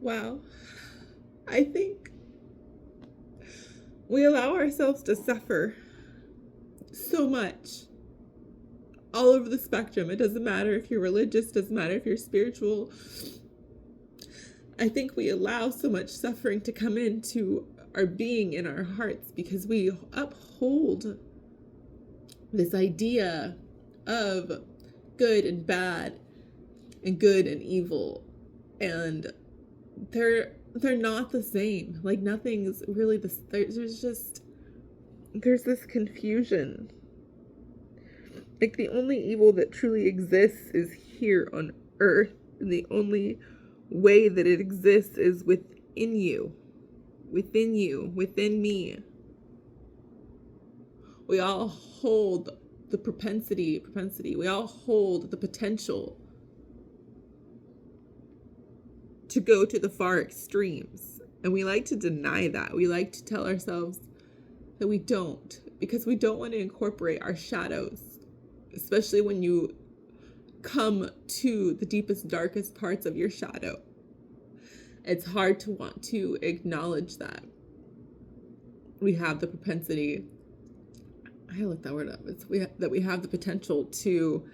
Wow. I think we allow ourselves to suffer so much all over the spectrum. It doesn't matter if you're religious, doesn't matter if you're spiritual. I think we allow so much suffering to come into our being in our hearts because we uphold this idea of good and bad and good and evil, and they're not the same. Like, nothing's really this. There's this confusion. Like, the only evil that truly exists is here on earth, and the only way that it exists is within you, within me. We all hold the propensity, we all hold the potential to go to the far extremes. And we like to deny that. We like to tell ourselves that we don't, because we don't want to incorporate our shadows, especially when you come to the deepest, darkest parts of your shadow. It's hard to want to acknowledge that we have the propensity, I looked that word up, that we have the potential to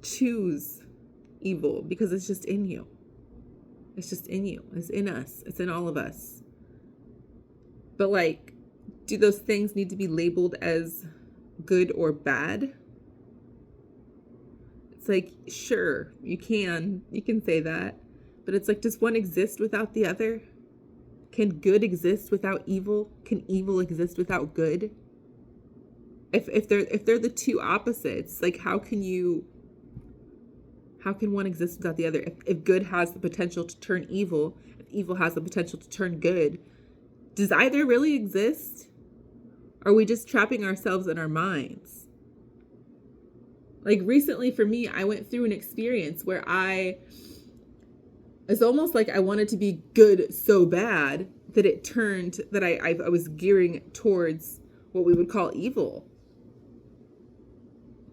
choose evil, because it's just in you. It's just in you. It's in us. It's in all of us. But like, do those things need to be labeled as good or bad? It's like, sure, you can say that, but it's like, does one exist without the other? Can good exist without evil? Can evil exist without good? If they're the two opposites, like, how can one exist without the other? If good has the potential to turn evil, if evil has the potential to turn good, does either really exist? Are we just trapping ourselves in our minds? Like, recently for me, I went through an experience where it's almost like I wanted to be good so bad that it turned, that I was gearing towards what we would call evil.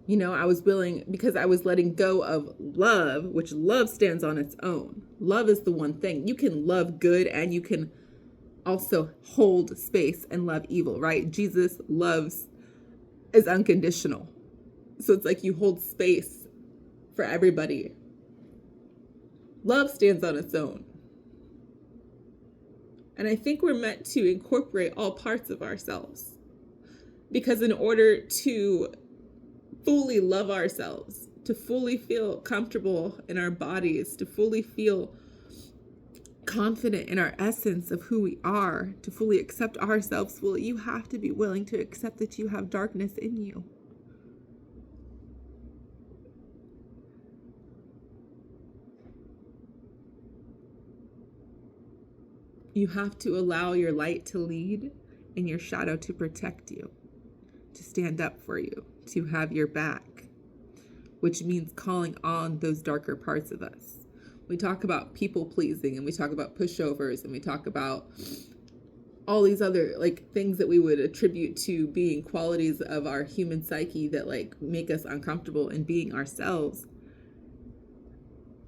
You know, I was willing, because I was letting go of love, which love stands on its own. Love is the one thing. You can love good and you can also hold space and love evil, right? Jesus loves is unconditional. So it's like you hold space for everybody. Love stands on its own. And I think we're meant to incorporate all parts of ourselves, because in order to fully love ourselves, to fully feel comfortable in our bodies, to fully feel confident in our essence of who we are, to fully accept ourselves fully, you have to be willing to accept that you have darkness in you. You have to allow your light to lead and your shadow to protect you, to stand up for you, to have your back, which means calling on those darker parts of us. We talk about people pleasing, and we talk about pushovers, and we talk about all these other like things that we would attribute to being qualities of our human psyche that like make us uncomfortable in being ourselves.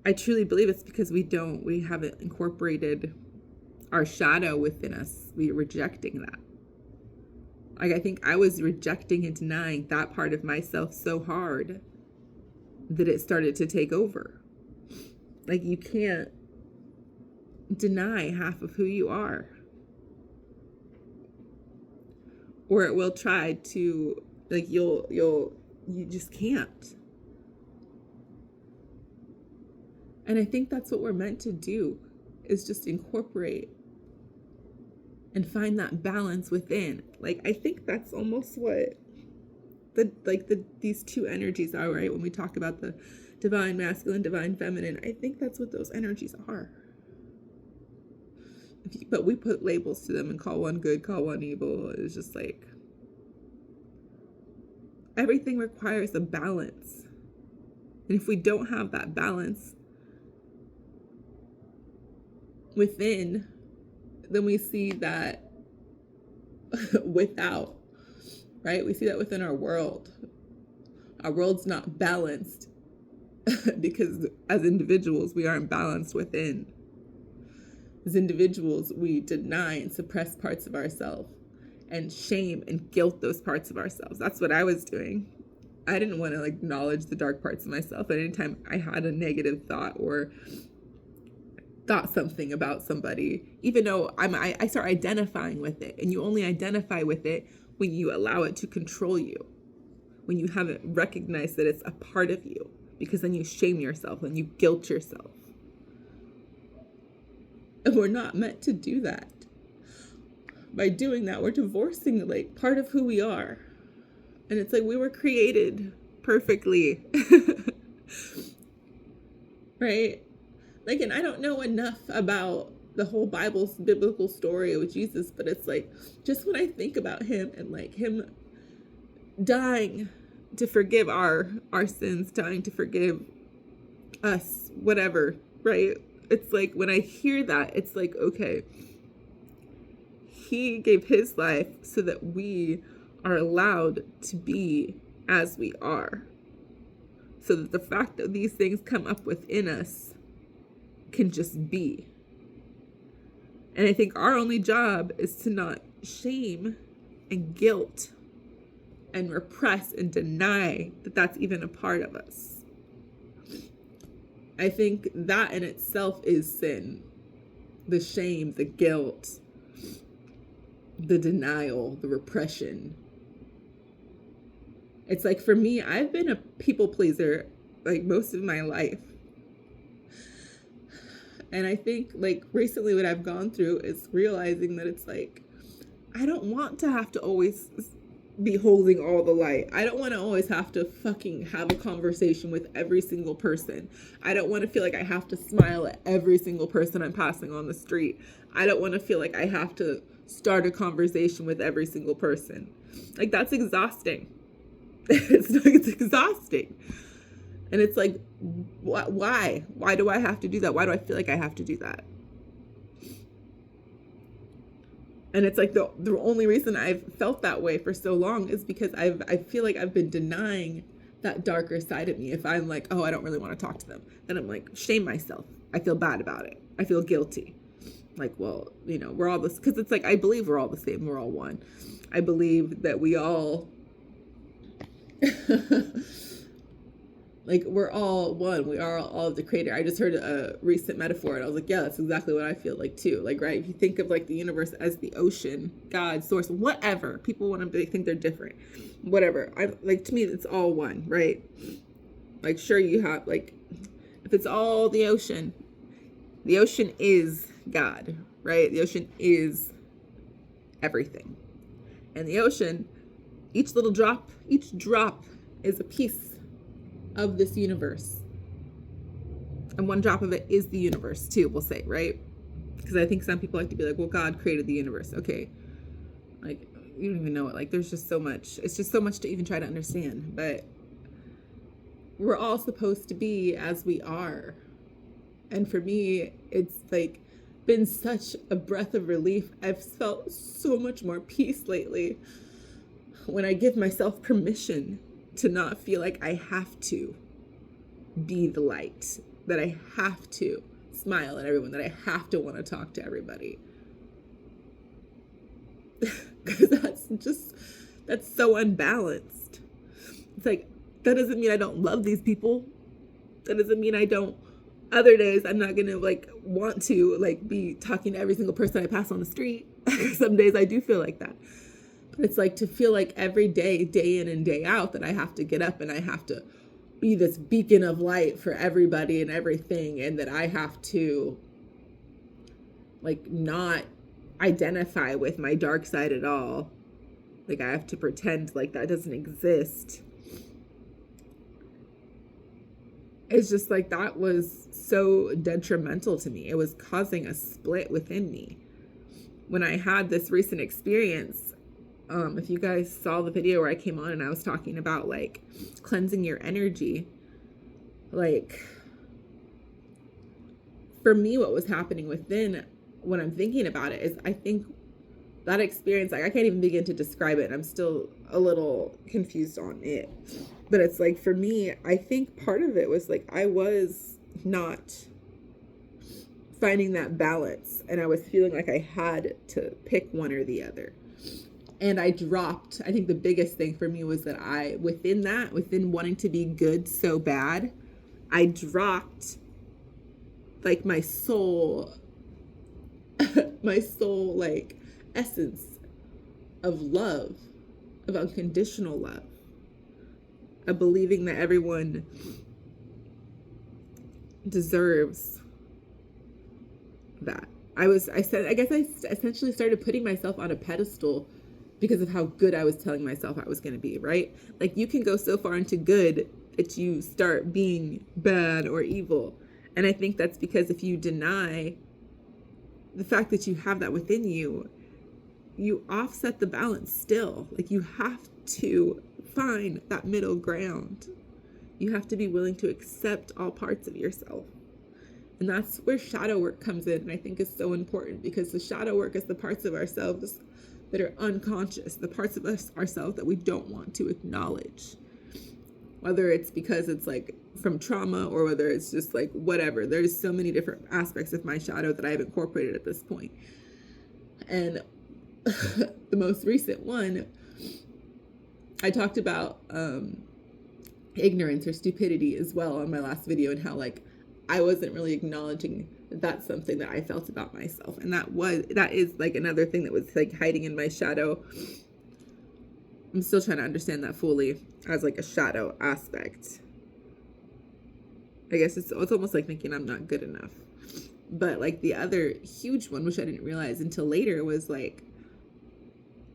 I truly believe it's because we haven't incorporated our shadow within us. We're rejecting that. Like, I think I was rejecting and denying that part of myself so hard that it started to take over. Like, you can't deny half of who you are, or it will try to, like, you just can't. And I think that's what we're meant to do, is just incorporate and find that balance within. Like, I think that's almost what these two energies are, right? When we talk about the divine masculine, divine feminine, I think that's what those energies are. But we put labels to them and call one good, call one evil. It's just like, everything requires a balance. And if we don't have that balance within, then we see that without, right? We see that within our world. Our world's not balanced because as individuals, we aren't balanced within. As individuals, we deny and suppress parts of ourselves and shame and guilt those parts of ourselves. That's what I was doing. I didn't want to acknowledge the dark parts of myself. At any time I had a negative thought or thought something about somebody, even though I start identifying with it. And you only identify with it when you allow it to control you, when you haven't recognized that it's a part of you, because then you shame yourself and you guilt yourself. And we're not meant to do that. By doing that, we're divorcing part of who we are. And it's we were created perfectly. Right? And I don't know enough about the whole biblical story of Jesus, but it's just when I think about him and him dying to forgive our sins, dying to forgive us, whatever, right? It's when I hear that, it's okay, he gave his life so that we are allowed to be as we are. So that the fact that these things come up within us can just be. And I think our only job is to not shame and guilt and repress and deny that that's even a part of us. I think that in itself is sin. The shame, the guilt, the denial, the repression. It's for me, I've been a people pleaser most of my life. And I think recently what I've gone through is realizing that it's I don't want to have to always be holding all the light. I don't want to always have to fucking have a conversation with every single person. I don't want to feel I have to smile at every single person I'm passing on the street. I don't want to feel I have to start a conversation with every single person. That's exhausting. It's exhausting. And it's why? Why do I have to do that? Why do I feel I have to do that? And it's the only reason I've felt that way for so long is because I feel I've been denying that darker side of me. If I'm oh, I don't really want to talk to them, then I'm shame myself. I feel bad about it. I feel guilty. Well, we're all this, because it's I believe we're all the same. We're all one. I believe that we all we're all one. We are all of the creator. I just heard a recent metaphor and I was yeah, that's exactly what I feel too. Right? If you think of the universe as the ocean, God, source, whatever. People want to think they're different. Whatever. To me, it's all one, right? Sure, you have if it's all the ocean is God, right? The ocean is everything. And the ocean, each drop is a piece of this universe. And one drop of it is the universe too, we'll say, right? Because I think some people like to be well, God created the universe. Okay. You don't even know it. There's just so much. It's just so much to even try to understand. But we're all supposed to be as we are. And for me, it's been such a breath of relief. I've felt so much more peace lately when I give myself permission to not feel I have to be the light, that I have to smile at everyone, that I have to want to talk to everybody. Because that's so unbalanced. It's that doesn't mean I don't love these people. That doesn't mean I don't. Other days, I'm not going to want to be talking to every single person I pass on the street. Some days I do feel like that. But it's to feel every day, day in and day out, that I have to get up and I have to be this beacon of light for everybody and everything. And that I have to not identify with my dark side at all. I have to pretend that doesn't exist. It's just that was so detrimental to me. It was causing a split within me. When I had this recent experience, if you guys saw the video where I came on and I was talking about cleansing your energy, for me, what was happening within, when I'm thinking about it, is I think that experience, I can't even begin to describe it. I'm still a little confused on it. But it's for me, I think part of it was I was not finding that balance, and I was feeling like I had to pick one or the other. And I dropped, I think the biggest thing for me was that within wanting to be good so bad, I dropped like my soul like essence of love, of unconditional love, of believing that everyone deserves that. I guess I essentially started putting myself on a pedestal because of how good I was telling myself I was going to be, right? Like, you can go so far into good that you start being bad or evil. And I think that's because if you deny the fact that you have that within you, you offset the balance still. Like, you have to find that middle ground. You have to be willing to accept all parts of yourself. And that's where shadow work comes in, and I think is so important, because the shadow work is the parts of ourselves that are unconscious, the parts of ourselves that we don't want to acknowledge. Whether it's because it's like from trauma, or whether it's just like whatever. There's so many different aspects of my shadow that I've incorporated at this point. And the most recent one, I talked about ignorance or stupidity as well on my last video, and how like I wasn't really acknowledging that that's something that I felt about myself. And that is like another thing that was like hiding in my shadow. I'm still trying to understand that fully as like a shadow aspect. I guess it's almost like thinking I'm not good enough. But like the other huge one, which I didn't realize until later, was like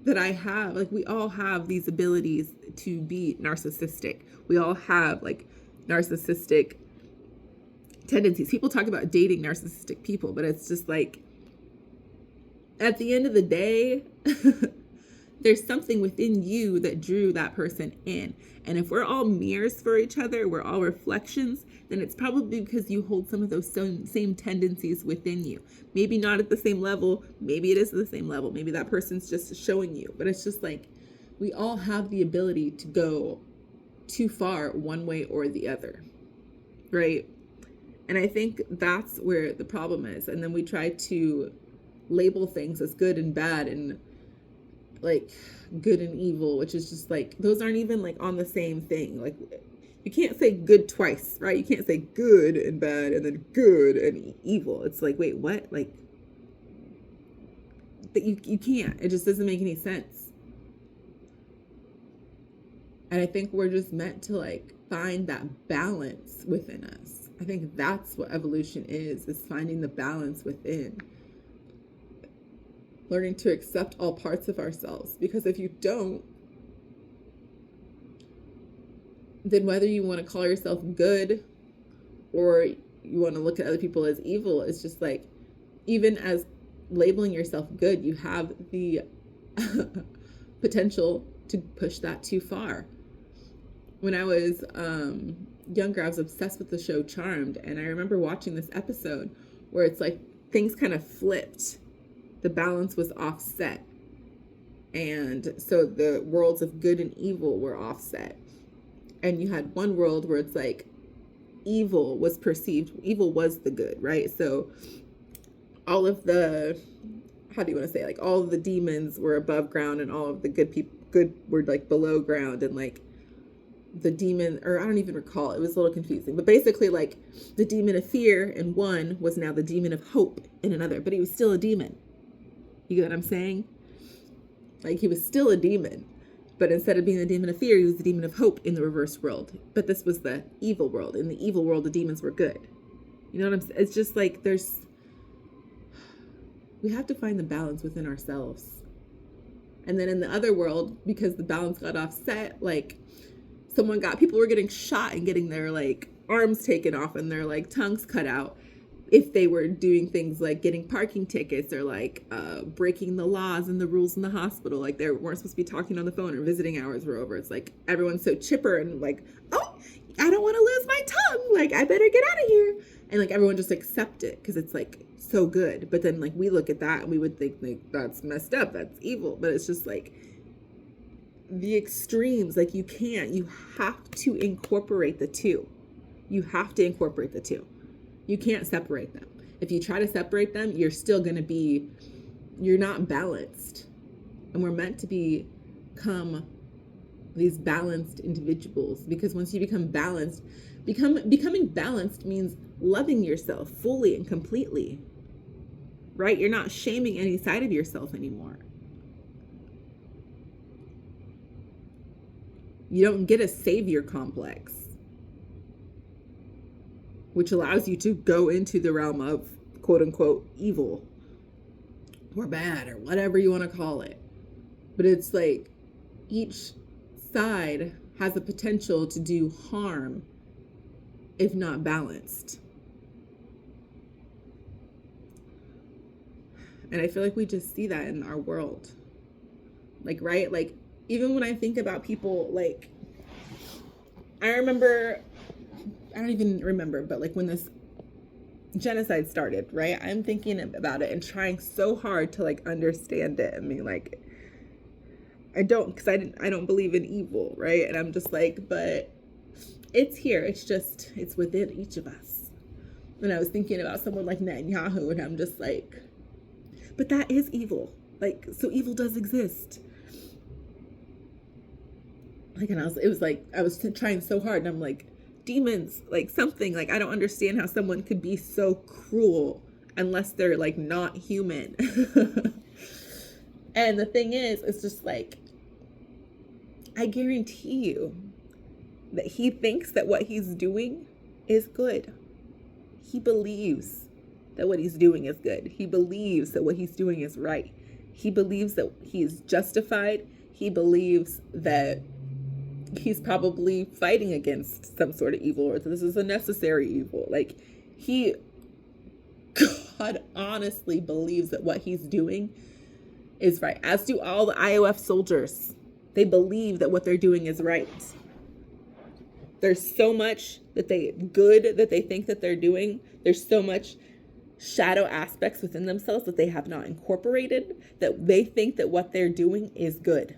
that I have, like, we all have these abilities to be narcissistic. We all have like narcissistic tendencies. People talk about dating narcissistic people, but it's just like, at the end of the day, there's something within you that drew that person in. And if we're all mirrors for each other, we're all reflections, then it's probably because you hold some of those same tendencies within you. Maybe not at the same level. Maybe it is at the same level. Maybe that person's just showing you. But it's just like, we all have the ability to go too far one way or the other, right? And I think that's where the problem is. And then we try to label things as good and bad, and like good and evil, which is just like, those aren't even like on the same thing. Like, you can't say good twice, right? You can't say good and bad and then good and evil. It's like, wait, what? Like, that you can't. It just doesn't make any sense. And I think we're just meant to like find that balance within us. I think that's what evolution is finding the balance within. Learning to accept all parts of ourselves. Because if you don't, then whether you want to call yourself good or you want to look at other people as evil, it's just like, even as labeling yourself good, you have the potential to push that too far. When I was younger, I was obsessed with the show Charmed, and I remember watching this episode where it's like things kind of flipped. The balance was offset. And so the worlds of good and evil were offset. And you had one world where it's like evil was perceived, evil was the good, right? So all of the, how do you want to say, like all of the demons were above ground and all of the good were like below ground, and like the demon, or I don't even recall, it was a little confusing, but basically like the demon of fear in one was now the demon of hope in another, but he was still a demon. You get what I'm saying? Like, he was still a demon, but instead of being the demon of fear, he was the demon of hope in the reverse world. But this was the evil world. In the evil world, the demons were good. You know what I'm saying? It's just like we have to find the balance within ourselves. And then in the other world, because the balance got offset, like people were getting shot and getting their like arms taken off and their like tongues cut out if they were doing things like getting parking tickets or like breaking the laws and the rules in the hospital. Like, they weren't supposed to be talking on the phone, or visiting hours were over. It's like everyone's so chipper and like, oh, I don't want to lose my tongue. Like, I better get out of here. And like everyone just accept it because it's like so good. But then like we look at that and we would think like, that's messed up, that's evil. But it's just like the extremes. Like, you have to incorporate the two. You have to incorporate the two. You can't separate them. If you try to separate them, you're not balanced. And we're meant to become these balanced individuals, because once you become balanced, becoming balanced means loving yourself fully and completely, right? You're not shaming any side of yourself anymore. You don't get a savior complex, which allows you to go into the realm of quote unquote evil or bad or whatever you want to call it. But it's like each side has a potential to do harm if not balanced. And I feel like we just see that in our world. Like, right? Like, even when I think about people, like, I don't even remember, but like when this genocide started, right? I'm thinking about it and trying so hard to like understand it. I mean, like, I don't believe in evil, right? And I'm just like, but it's here. It's within each of us. And I was thinking about someone like Netanyahu, and I'm just like, but that is evil. Like, so evil does exist. Like, and it was like, I was trying so hard, and I'm like, demons, like something, like, I don't understand how someone could be so cruel unless they're like not human. And the thing is, it's just like, I guarantee you that he thinks that what he's doing is good. He believes that what he's doing is good. He believes that what he's doing is right. He believes that he is justified. He believes that he's probably fighting against some sort of evil, or that this is a necessary evil. Like, God honestly believes that what he's doing is right, as do all the IOF soldiers. They believe that what they're doing is right. There's so much that they think that they're doing. There's so much shadow aspects within themselves that they have not incorporated, that they think that what they're doing is good,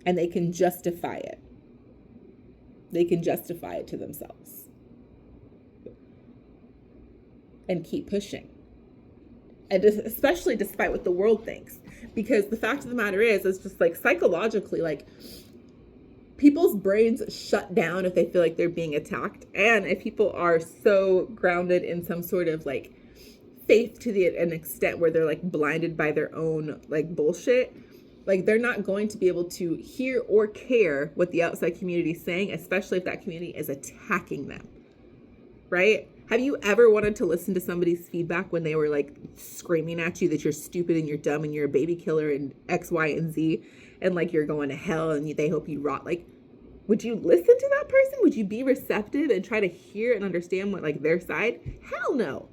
and they can justify it. They can justify it to themselves and keep pushing. And especially despite what the world thinks. Because the fact of the matter is, it's just like psychologically, like, people's brains shut down if they feel like they're being attacked. And if people are so grounded in some sort of like faith to an extent where they're like blinded by their own like bullshit, like, they're not going to be able to hear or care what the outside community is saying, especially if that community is attacking them, right? Have you ever wanted to listen to somebody's feedback when they were like screaming at you that you're stupid and you're dumb and you're a baby killer and X, Y, and Z, and like you're going to hell and they hope you rot? Like, would you listen to that person? Would you be receptive and try to hear and understand what, like, their side? Hell no.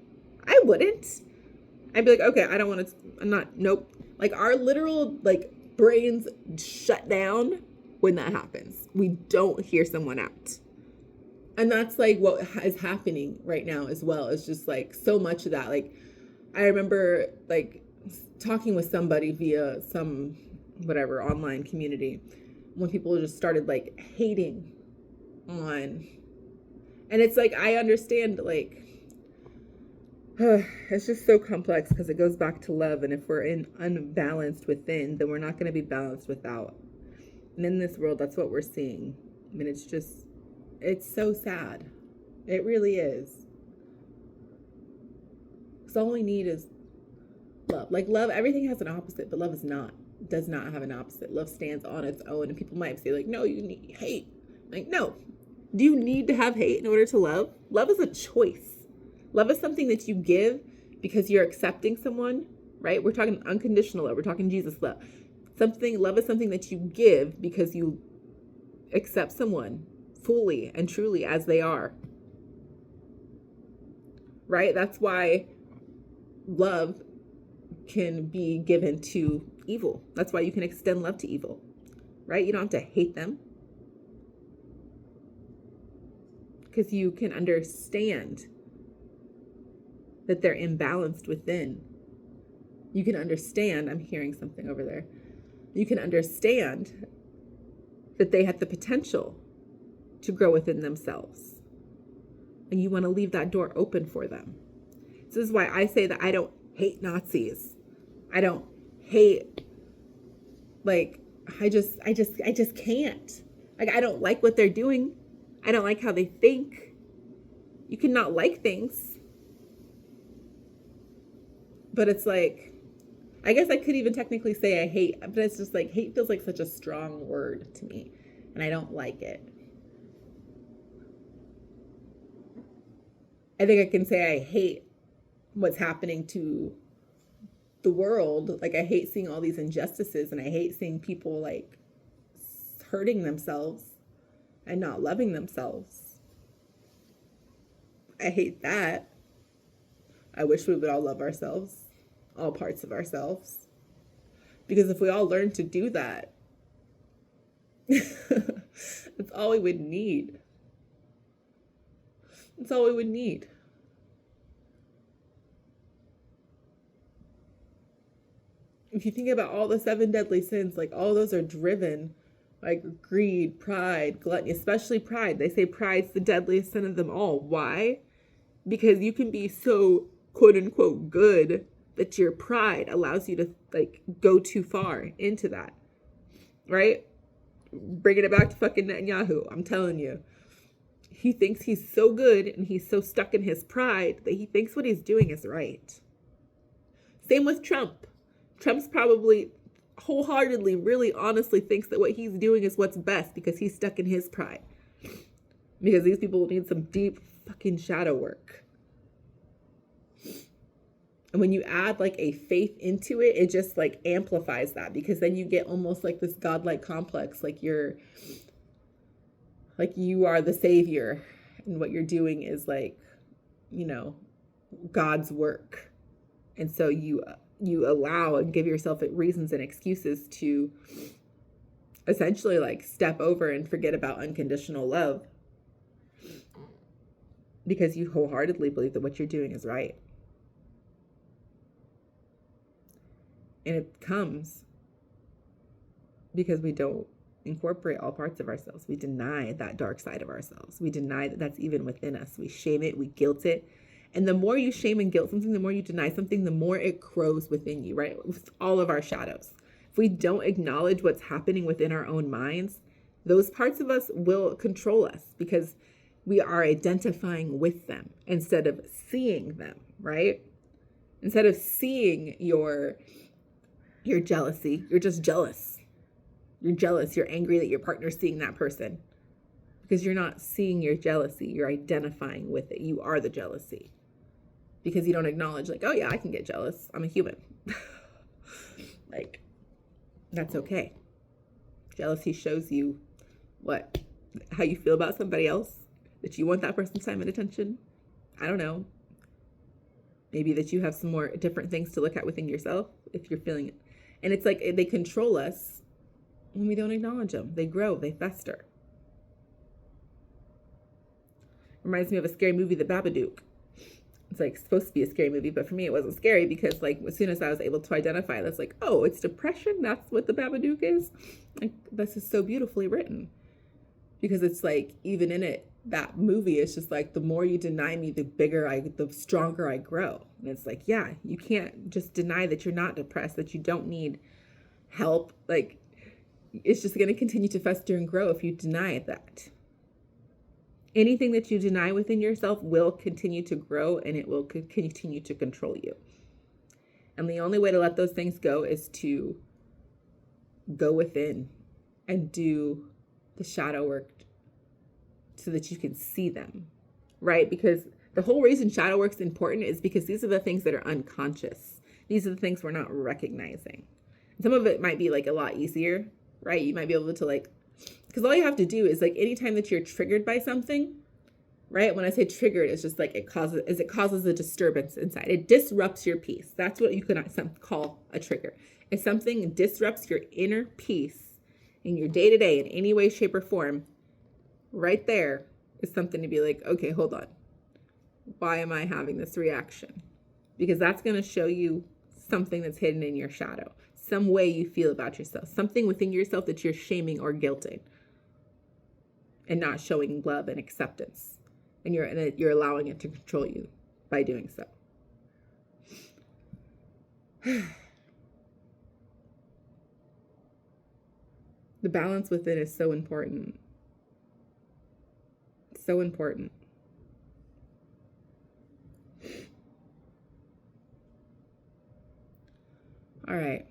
I wouldn't. I'd be like, okay, I don't want to, nope. Like, our literal, like, brains shut down when that happens. We don't hear someone out. And that's like what is happening right now as well. It's just like so much of that. Like, I remember like talking with somebody via some whatever online community when people just started like hating on, and it's like, I understand, like, it's just so complex because it goes back to love. And if we're unbalanced within, then we're not going to be balanced without. And in this world, that's what we're seeing. I mean, it's so sad. It really is. Because all we need is love. Like, love, everything has an opposite, but love does not have an opposite. Love stands on its own. And people might say, like, no, you need hate. Like, no. Do you need to have hate in order to love? Love is a choice. Love is something that you give because you're accepting someone, right? We're talking unconditional love. We're talking Jesus love. Love is something that you give because you accept someone fully and truly as they are, right? That's why love can be given to evil. That's why you can extend love to evil, right? You don't have to hate them because you can understand that they're imbalanced within. You can understand, I'm hearing something over there. You can understand that they have the potential to grow within themselves. And you want to leave that door open for them. This is why I say that I don't hate Nazis. I don't hate, like, I just can't. Like, I don't like what they're doing. I don't like how they think. You cannot like things. But it's like, I guess I could even technically say I hate, but it's just like, hate feels like such a strong word to me, and I don't like it. I think I can say I hate what's happening to the world. Like, I hate seeing all these injustices, and I hate seeing people like hurting themselves and not loving themselves. I hate that. I wish we would all love ourselves, all parts of ourselves. Because if we all learn to do that, that's all we would need. That's all we would need. If you think about all the 7 deadly sins, like, all those are driven, like, greed, pride, gluttony, especially pride. They say pride's the deadliest sin of them all. Why? Because you can be so quote unquote good that your pride allows you to, like, go too far into that, right? Bringing it back to fucking Netanyahu, I'm telling you, he thinks he's so good and he's so stuck in his pride that he thinks what he's doing is right. Same with Trump. Trump's probably wholeheartedly, really honestly thinks that what he's doing is what's best because he's stuck in his pride. Because these people need some deep fucking shadow work. And when you add like a faith into it, it just like amplifies that, because then you get almost like this godlike complex, like you are the savior and what you're doing is like, you know, God's work. And so you allow and give yourself reasons and excuses to essentially like step over and forget about unconditional love, because you wholeheartedly believe that what you're doing is right. And it comes because we don't incorporate all parts of ourselves. We deny that dark side of ourselves. We deny that that's even within us. We shame it, we guilt it. And the more you shame and guilt something, the more you deny something, the more it grows within you, right? With all of our shadows. If we don't acknowledge what's happening within our own minds, those parts of us will control us because we are identifying with them instead of seeing them, right? Instead of seeing your jealousy, you're just jealous. You're jealous. You're angry that your partner's seeing that person because you're not seeing your jealousy. You're identifying with it. You are the jealousy because you don't acknowledge like, oh yeah, I can get jealous. I'm a human. Like, that's okay. Jealousy shows you how you feel about somebody else, that you want that person's time and attention. I don't know. Maybe that you have some more different things to look at within yourself if you're feeling it. And it's like they control us when we don't acknowledge them. They grow, they fester. Reminds me of a scary movie, The Babadook. It's like supposed to be a scary movie, but for me it wasn't scary because like as soon as I was able to identify that's like, oh, it's depression, that's what The Babadook is. Like, this is so beautifully written. Because it's like, even in it, that movie is just like, the more you deny me, the stronger I grow. And it's like, yeah, you can't just deny that you're not depressed, that you don't need help. Like, it's just going to continue to fester and grow if you deny that. Anything that you deny within yourself will continue to grow and it will continue to control you. And the only way to let those things go is to go within and do the shadow work so that you can see them, right? Because the whole reason shadow work is important is because these are the things that are unconscious. These are the things we're not recognizing. Some of it might be like a lot easier, right? You might be able to like, because all you have to do is like anytime that you're triggered by something, right? When I say triggered, it's just like it causes a disturbance inside. It disrupts your peace. That's what you could call a trigger. If something disrupts your inner peace in your day-to-day in any way, shape, or form, right there is something to be like, okay, hold on. Why am I having this reaction? Because that's going to show you something that's hidden in your shadow, some way you feel about yourself, something within yourself that you're shaming or guilting and not showing love and acceptance. And you're allowing it to control you by doing so. The balance within is so important. So important. All right.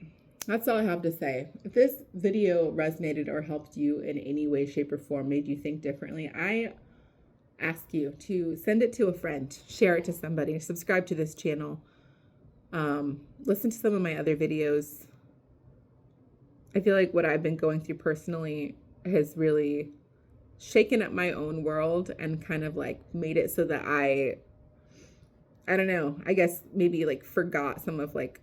That's all I have to say. If this video resonated or helped you in any way, shape, or form, made you think differently, I ask you to send it to a friend, share it to somebody, subscribe to this channel, listen to some of my other videos. I feel like what I've been going through personally has really shaken up my own world and kind of like made it so that I don't know, I guess maybe like forgot some of like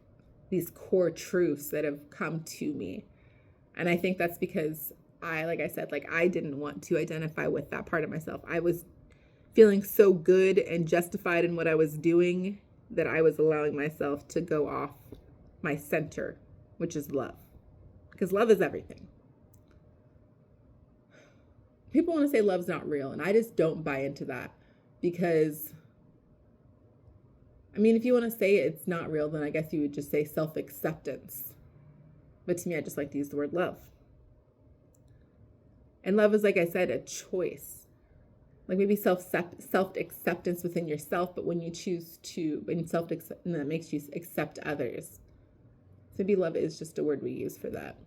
these core truths that have come to me. And I think that's because like I said, like I didn't want to identify with that part of myself. I was feeling so good and justified in what I was doing that I was allowing myself to go off my center, which is love. Because love is everything. People want to say love's not real, and I just don't buy into that. Because, I mean, if you want to say it's not real, then I guess you would just say self-acceptance. But to me, I just like to use the word love. And love is, like I said, a choice. Like maybe self-acceptance within yourself, but when you choose to, and that makes you accept others. So maybe love is just a word we use for that.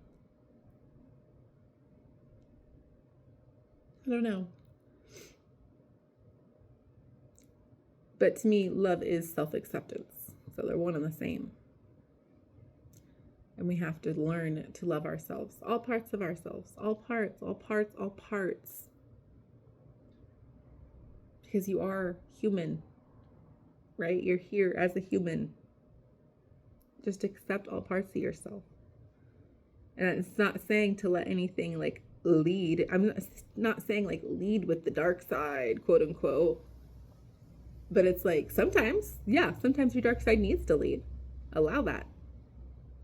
I don't know. But to me, love is self-acceptance. So they're one and the same. And we have to learn to love ourselves, all parts of ourselves, all parts. Because you are human, right? You're here as a human. Just accept all parts of yourself. And it's not saying to let anything like lead. I'm not saying like lead with the dark side, quote unquote. But it's like sometimes your dark side needs to lead. Allow that.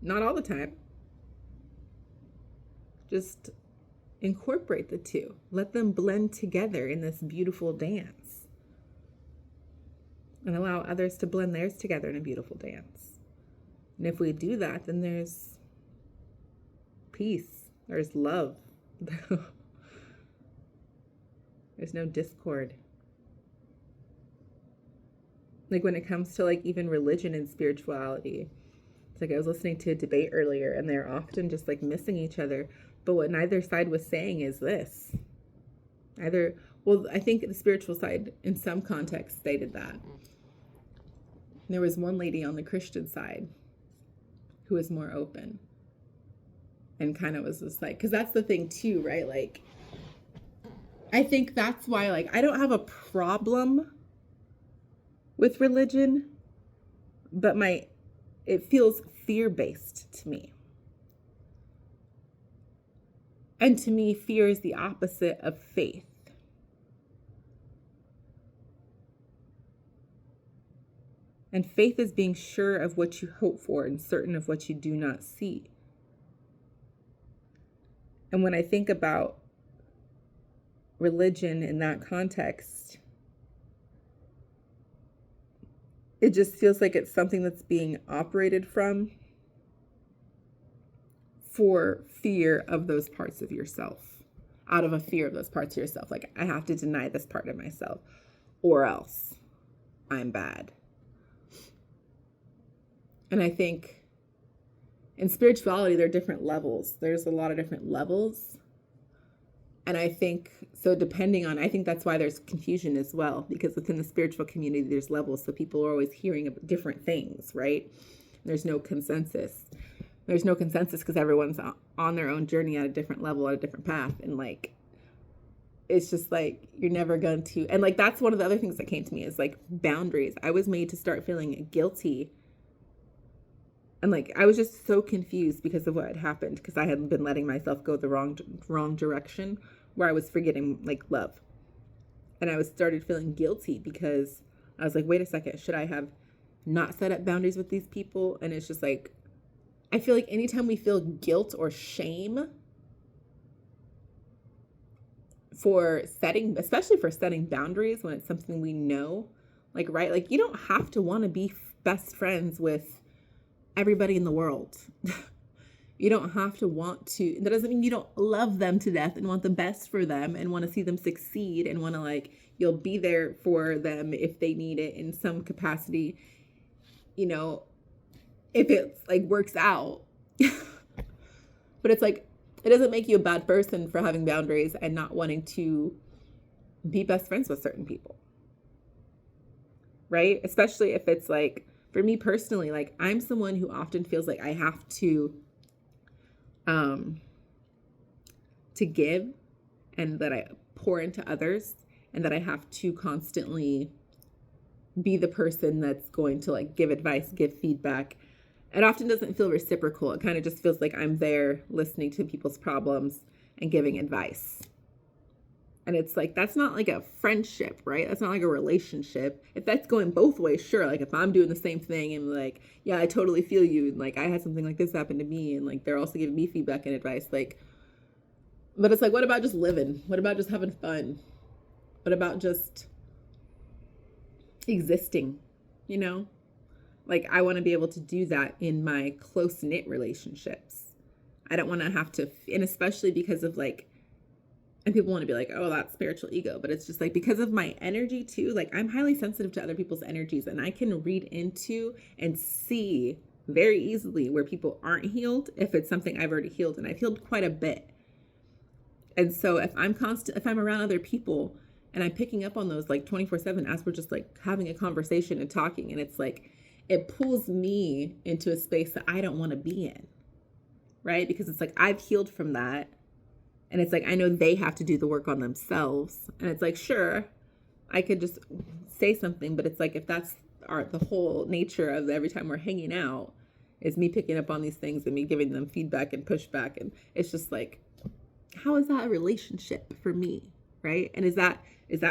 Not all the time. Just incorporate the two. Let them blend together in this beautiful dance. And allow others to blend theirs together in a beautiful dance. And if we do that, then there's peace. There's love. There's no discord. Like when it comes to like even religion and spirituality, it's like I was listening to a debate earlier and they're often just like missing each other. But what neither side was saying is this. I think the spiritual side in some context stated that. And there was one lady on the Christian side who was more open. And kind of was just like, because that's the thing too, right? Like, I think that's why, like, I don't have a problem with religion, but it feels fear-based to me. And to me, fear is the opposite of faith. And faith is being sure of what you hope for and certain of what you do not see. And when I think about religion in that context, it just feels like it's something that's being operated from for fear of those parts of yourself, out of a fear of those parts of yourself. Like, I have to deny this part of myself or else I'm bad. And I think in spirituality, there are different levels. There's a lot of different levels. And I think, so depending on, I think that's why there's confusion as well, because within the spiritual community, there's levels. So people are always hearing about different things, right? There's no consensus. There's no consensus because everyone's on their own journey at a different level, at a different path. And like, it's just like, you're never going to, and like, that's one of the other things that came to me is like boundaries. I was made to start feeling guilty. And like, I was just so confused because of what had happened, because I had been letting myself go the wrong direction, where I was forgetting like love. And I started feeling guilty because I was like, wait a second, should I have not set up boundaries with these people? And it's just like, I feel like anytime we feel guilt or shame for setting, especially for setting boundaries when it's something we know, like, right? Like, you don't have to want to be best friends with everybody in the world. You don't have to want to, that doesn't mean you don't love them to death and want the best for them and want to see them succeed and want to like, you'll be there for them if they need it in some capacity, you know, if it like works out. But it's like, it doesn't make you a bad person for having boundaries and not wanting to be best friends with certain people. Right? Especially if it's like, for me personally, like I'm someone who often feels like I have to give and that I pour into others and that I have to constantly be the person that's going to like give advice, give feedback. It often doesn't feel reciprocal. It kind of just feels like I'm there listening to people's problems and giving advice. And it's like, that's not like a friendship, right? That's not like a relationship. If that's going both ways, sure. Like if I'm doing the same thing and like, yeah, I totally feel you. And like, I had something like this happen to me. And like, they're also giving me feedback and advice. Like, but it's like, what about just living? What about just having fun? What about just existing, you know? Like, I want to be able to do that in my close-knit relationships. I don't want to have to, and especially because of like, and people want to be like, oh, that's spiritual ego. But it's just like, because of my energy too, like I'm highly sensitive to other people's energies and I can read into and see very easily where people aren't healed if it's something I've already healed. And I've healed quite a bit. And so if I'm around other people and I'm picking up on those like 24/7 as we're just like having a conversation and talking, and it's like, it pulls me into a space that I don't want to be in, right? Because it's like, I've healed from that. And it's like, I know they have to do the work on themselves. And it's like, sure, I could just say something, but it's like, if that's the whole nature of every time we're hanging out is me picking up on these things and me giving them feedback and pushback. And it's just like, how is that a relationship for me? Right? And is that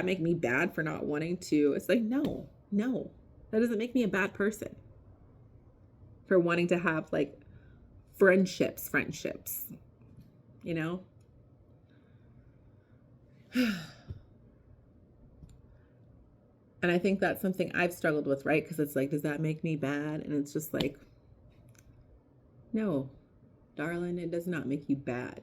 make me bad for not wanting to? It's like, no, that doesn't make me a bad person for wanting to have like friendships, you know? And I think that's something I've struggled with, right? Because it's like, does that make me bad? And it's just like, no, darling, it does not make you bad.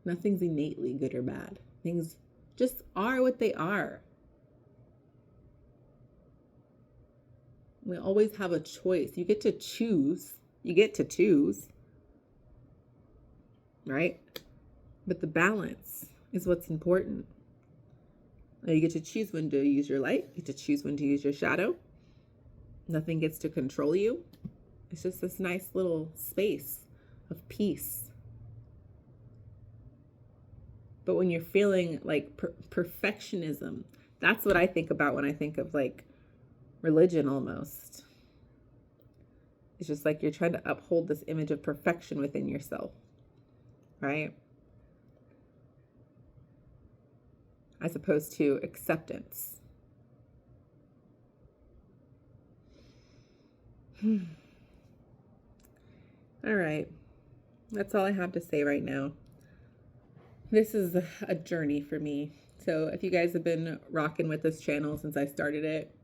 Nothing's innately good or bad. Things just are what they are. We always have a choice. You get to choose. Right? But the balance is what's important. You get to choose when to use your light. You get to choose when to use your shadow. Nothing gets to control you. It's just this nice little space of peace. But when you're feeling like perfectionism, that's what I think about when I think of like religion almost. It's just like you're trying to uphold this image of perfection within yourself, right? As opposed to acceptance. All right. That's all I have to say right now. This is a journey for me. So if you guys have been rocking with this channel since I started it,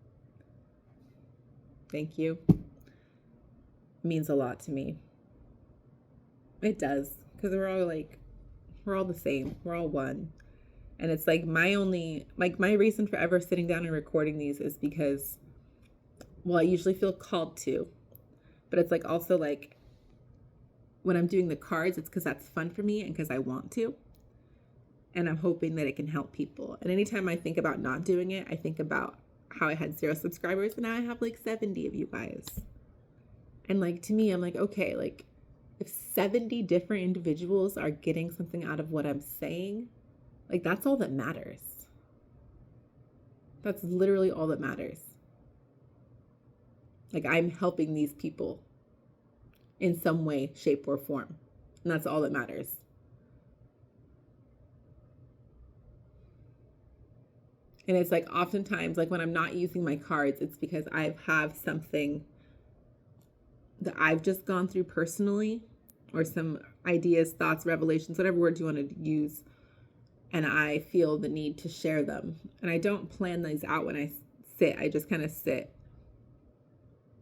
thank you. It means a lot to me. It does, because we're all the same. We're all one. And it's like my reason for ever sitting down and recording these is because, well, I usually feel called to, but it's like also like when I'm doing the cards, it's because that's fun for me and because I want to. And I'm hoping that it can help people. And anytime I think about not doing it, I think about how I had 0 subscribers, but now I have like 70 of you guys. And like, to me, I'm like, okay, like if 70 different individuals are getting something out of what I'm saying, like that's all that matters. That's literally all that matters. Like I'm helping these people in some way, shape, or form. And that's all that matters. And it's like oftentimes, like when I'm not using my cards, it's because I have something that I've just gone through personally, or some ideas, thoughts, revelations, whatever words you want to use. And I feel the need to share them. And I don't plan these out when I sit. I just kind of sit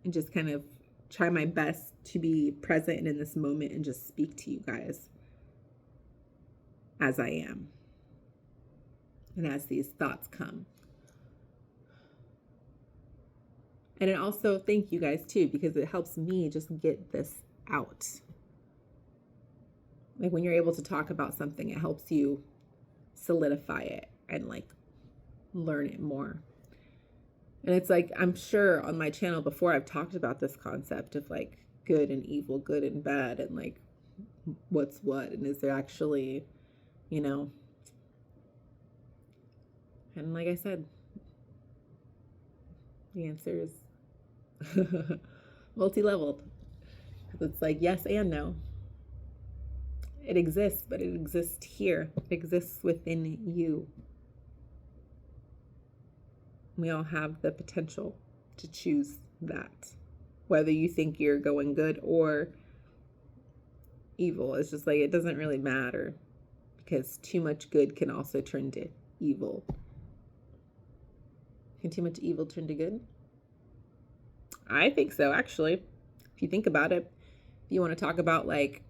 and just kind of try my best to be present in this moment and just speak to you guys as I am and as these thoughts come. And it also, thank you guys too, because it helps me just get this out. Like when you're able to talk about something, it helps you solidify it and like learn it more. And it's like, I'm sure on my channel before I've talked about this concept of like good and evil, good and bad, and like what's what, and is there actually, you know, and like I said, the answer is multi-leveled. It's like yes and no. It exists, but it exists here. It exists within you. We all have the potential to choose that. Whether you think you're going good or evil, it's just like it doesn't really matter, because too much good can also turn to evil. Can too much evil turn to good? I think so, actually. If you think about it, if you want to talk about like,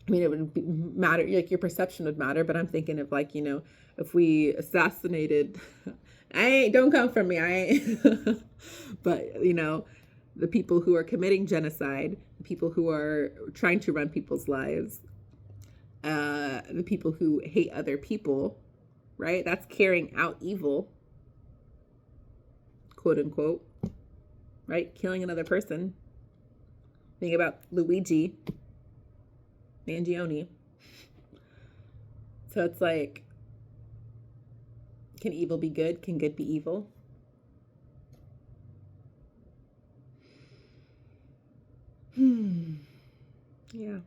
I mean, it would matter, like your perception would matter, but I'm thinking of like, you know, if we assassinated, don't come from me, but you know, the people who are committing genocide, the people who are trying to run people's lives, the people who hate other people, right? That's carrying out evil, quote unquote, right? Killing another person. Think about Luigi Mangione. So it's like, can evil be good? Can good be evil? Yeah.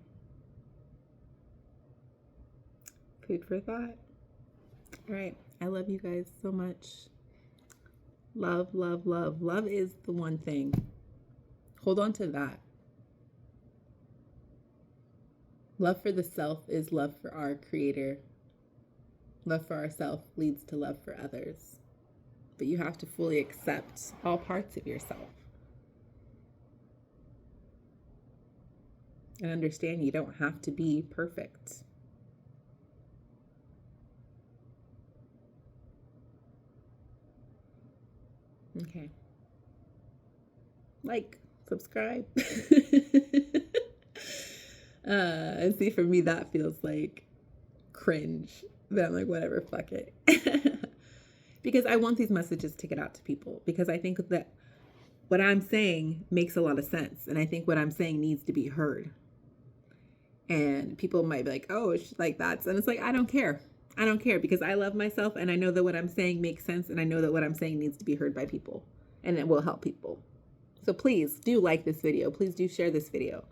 Food for thought. All right. I love you guys so much. Love, love, love. Love is the one thing. Hold on to that. Love for the self is love for our creator. Love for ourselves leads to love for others. But you have to fully accept all parts of yourself. And understand you don't have to be perfect. Okay. Like, subscribe. And see, for me, that feels like cringe. But I'm like, whatever, fuck it. Because I want these messages to get out to people. Because I think that what I'm saying makes a lot of sense. And I think what I'm saying needs to be heard. And people might be like, oh, like that's, and it's like, I don't care. I don't care, because I love myself and I know that what I'm saying makes sense, and I know that what I'm saying needs to be heard by people and it will help people. So please do like this video. Please do share this video.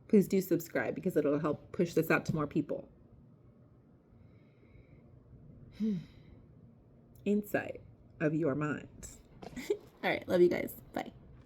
Please do subscribe, because it'll help push this out to more people. Insight of your mind. All right. Love you guys. Bye.